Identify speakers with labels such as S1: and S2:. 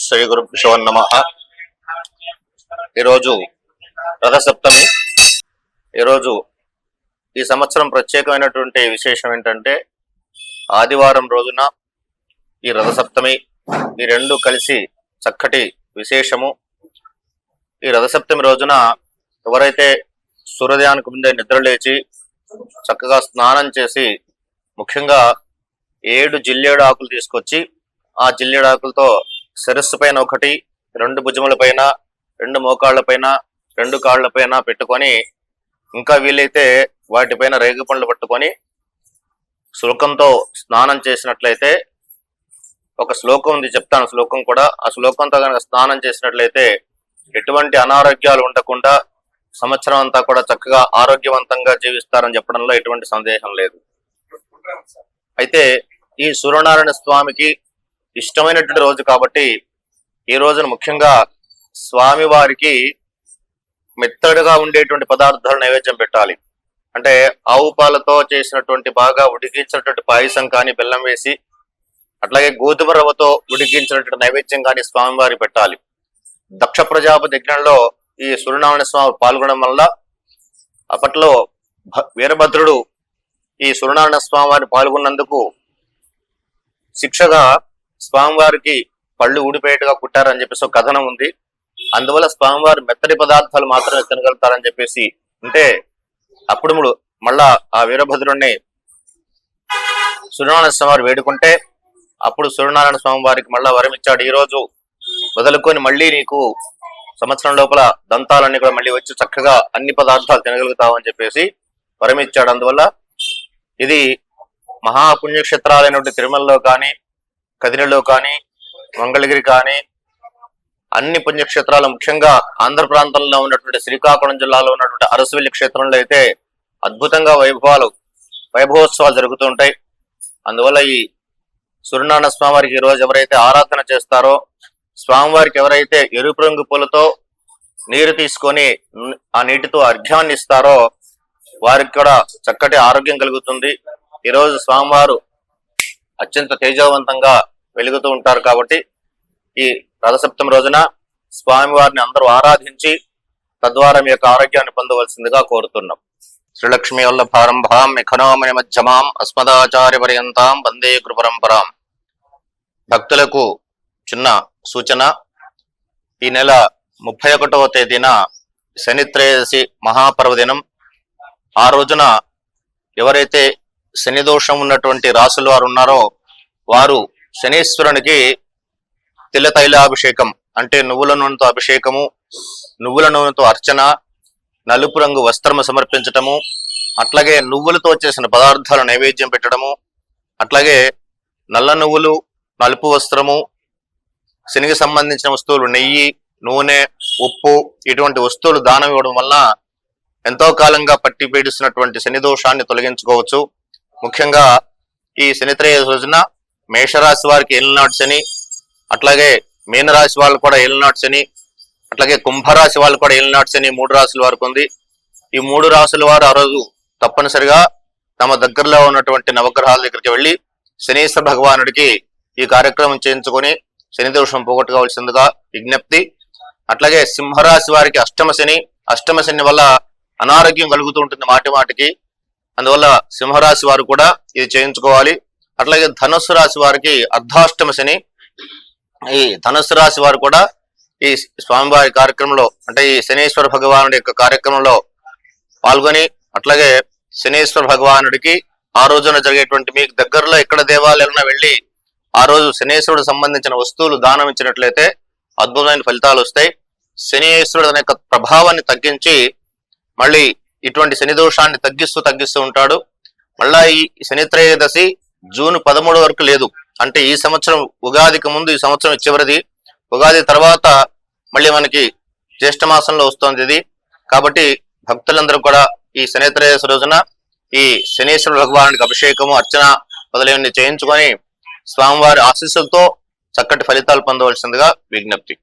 S1: శ్రీ గురుభ్యో నమః. ఈరోజు రథసప్తమి. ఈరోజు ఈ సంవత్సరం ప్రత్యేకమైనటువంటి విశేషం ఏంటంటే ఆదివారం రోజున ఈ రథసప్తమి, ఈ రెండు కలిసి చక్కటి విశేషము. ఈ రథసప్తమి రోజున ఎవరైతే సూర్యోదయానికి ముందే నిద్రలేచి చక్కగా స్నానం చేసి ముఖ్యంగా 7 జిల్లేడు ఆకులు తీసుకొచ్చి ఆ జిల్లేడు ఆకులతో శిరస్సు పైన ఒకటి, 2 భుజముల పైన, 2 మోకాళ్ల పైన, 2 కాళ్ల పైన పెట్టుకొని, ఇంకా వీలైతే వాటిపైన రేగు పండ్లు పట్టుకొని శ్లోకంతో స్నానం చేసినట్లయితే, ఒక శ్లోకం ఉంది చెప్తాను, శ్లోకం కూడా. ఆ శ్లోకంతో కనుక స్నానం చేసినట్లయితే ఎటువంటి అనారోగ్యాలు ఉండకుండా సంవత్సరం అంతా కూడా చక్కగా ఆరోగ్యవంతంగా జీవిస్తారని చెప్పడంలో ఎటువంటి సందేహం లేదు. అయితే ఈ సూర్యనారాయణ స్వామికి ఇష్టమైనటువంటి రోజు కాబట్టి ఈ రోజున ముఖ్యంగా స్వామి వారికి మెత్తడుగా ఉండేటువంటి పదార్థాలు నైవేద్యం పెట్టాలి. అంటే ఆవు పాలతో చేసినటువంటి బాగా ఉడికించినటువంటి పాయసం కానీ బెల్లం వేసి, అట్లాగే గోధుమ రవ్వతో ఉడికించినటువంటి నైవేద్యం కానీ స్వామివారి పెట్టాలి. దక్ష ప్రజాపతి యజ్ఞంలో ఈ సూర్యనారాయణ స్వామి పాల్గొనడం వల్ల అప్పట్లో వీరభద్రుడు ఈ సూర్యనారాయణ స్వామి వారిని పాల్గొన్నందుకు శిక్షగా స్వామివారికి పళ్ళు ఊడిపోయేట్టుగా కుట్టారని చెప్పేసి ఒక కథనం ఉంది. అందువల్ల స్వామివారి మెత్తడి పదార్థాలు మాత్రమే తినగలుగుతారని చెప్పేసి అంటే అప్పుడు మళ్ళా ఆ వీరభద్రుడిని సూర్యనారాయణ స్వామి వారు వేడుకుంటే అప్పుడు సూర్యనారాయణ స్వామి వారికి మళ్ళా వరం ఇచ్చాడు. ఈ రోజు వదులుకొని మళ్ళీ నీకు సంవత్సరం లోపల దంతాలన్నీ కూడా మళ్ళీ వచ్చి చక్కగా అన్ని పదార్థాలు తినగలుగుతావు అని చెప్పేసి వరం ఇచ్చాడు. అందువల్ల ఇది మహాపుణ్యక్షేత్రాలైనటువంటి తిరుమలలో కానీ, కదిరిలో కానీ, మంగళగిరి కానీ, అన్ని పుణ్యక్షేత్రాలు, ముఖ్యంగా ఆంధ్ర ప్రాంతంలో ఉన్నటువంటి శ్రీకాకుళం జిల్లాలో ఉన్నటువంటి అరసవెల్లి క్షేత్రంలో అయితే అద్భుతంగా వైభవోత్సవాలు జరుగుతూ ఉంటాయి. అందువల్ల ఈ సూర్యనారాయణ స్వామివారికి ఈ రోజు ఎవరైతే ఆరాధన చేస్తారో, స్వామివారికి ఎవరైతే ఎరుపు రంగు పూలతో నీరు తీసుకొని ఆ నీటితో అర్ఘ్యాన్ని ఇస్తారో వారికి కూడా చక్కటి ఆరోగ్యం కలుగుతుంది. ఈరోజు స్వామివారు అత్యంత తేజవంతంగా వెలుగుతూ ఉంటారు కాబట్టి ఈ రథసప్తమి రోజున స్వామివారిని అందరూ ఆరాధించి తద్వారా మీ యొక్క ఆరోగ్యాన్ని పొందవలసిందిగా కోరుతున్నాం. శ్రీలక్ష్మీ వల్లభారంభాం మిఖనోమణి మధ్యమాం అస్మదాచార్య పర్యంతాం వందే గురు పరంపరాం. భక్తులకు చిన్న సూచన. ఈ నెల 31వ తేదీన శనిత్రయోదశి మహాపర్వదినం. ఆ రోజున ఎవరైతే శని దోషం ఉన్నటువంటి రాసుల వారు ఉన్నారో వారు శనీశ్వరునికి తిల తైలాభిషేకం అంటే నువ్వుల నూనెతో అభిషేకము, నువ్వుల నూనెతో అర్చన, నలుపు రంగు వస్త్రము సమర్పించటము, అట్లాగే నువ్వులతో చేసిన పదార్థాలు నైవేద్యం పెట్టడము, అట్లాగే నల్ల నువ్వులు, నలుపు వస్త్రము, శనికి సంబంధించిన వస్తువులు నెయ్యి, నూనె, ఉప్పు ఇటువంటి వస్తువులు దానం ఇవ్వడం వల్ల ఎంతో కాలంగా పట్టి పీడిస్తున్నటువంటి శని దోషాన్ని తొలగించుకోవచ్చు. ముఖ్యంగా ఈ శనిత్రయోదశి రోజున మేషరాశి వారికి ఏలినాటి శని, అట్లాగే మీనరాశి వాళ్ళు కూడా ఏలినాటి శని, అట్లాగే కుంభరాశి వాళ్ళు కూడా ఏలినాటి శని 3 రాశుల వారికి ఉంది. ఈ 3 రాశుల వారు ఆ రోజు తప్పనిసరిగా తమ దగ్గరలో ఉన్నటువంటి నవగ్రహాల దగ్గరికి వెళ్లి శనీశ్వర భగవానుడికి ఈ కార్యక్రమం చేయించుకొని శని దోషం పోగొట్టుకోవాల్సిందిగా విజ్ఞప్తి. అట్లాగే సింహరాశి వారికి అష్టమ శని వల్ల అనారోగ్యం కలుగుతూ ఉంటుంది మాటికి. అందువల్ల సింహరాశి వారు కూడా ఇది చేయించుకోవాలి. అట్లాగే ధనుస్సు రాశి వారికి అర్ధాష్టమ శని. ఈ ధనుస్సు రాశి వారు కూడా ఈ స్వామివారి కార్యక్రమంలో అంటే ఈ శనీశ్వర భగవానుడి యొక్క కార్యక్రమంలో పాల్గొని, అట్లాగే శనీశ్వర భగవానుడికి ఆ రోజున జరిగేటువంటి మీకు దగ్గరలో ఎక్కడ దేవాలయాలను వెళ్ళి ఆ రోజు శనీశ్వరుడు సంబంధించిన వస్తువులు దానం ఇచ్చినట్లయితే అద్భుతమైన ఫలితాలు వస్తాయి. శనీశ్వరుడు అనే ప్రభావాన్ని తగ్గించి మళ్ళీ ఇటువంటి శని దోషాన్ని తగ్గిస్తూ ఉంటాడు. మళ్ళా ఈ శనిత్రయోదశి జూన్ 13 వరకు లేదు. అంటే ఈ సంవత్సరం ఉగాదికి ముందు ఈ సంవత్సరం చివరిది. ఉగాది తర్వాత మళ్ళీ మనకి జ్యేష్ఠ మాసంలో వస్తుంది ఇది. కాబట్టి భక్తులందరూ కూడా ఈ శనిత్రయోదశి రోజున ఈ శనీశ్వర భగవానుడికి అభిషేకము, అర్చన మొదలైనవి చేయించుకొని స్వామివారి ఆశీస్సులతో చక్కటి ఫలితాలు పొందవలసిందిగా విజ్ఞప్తి.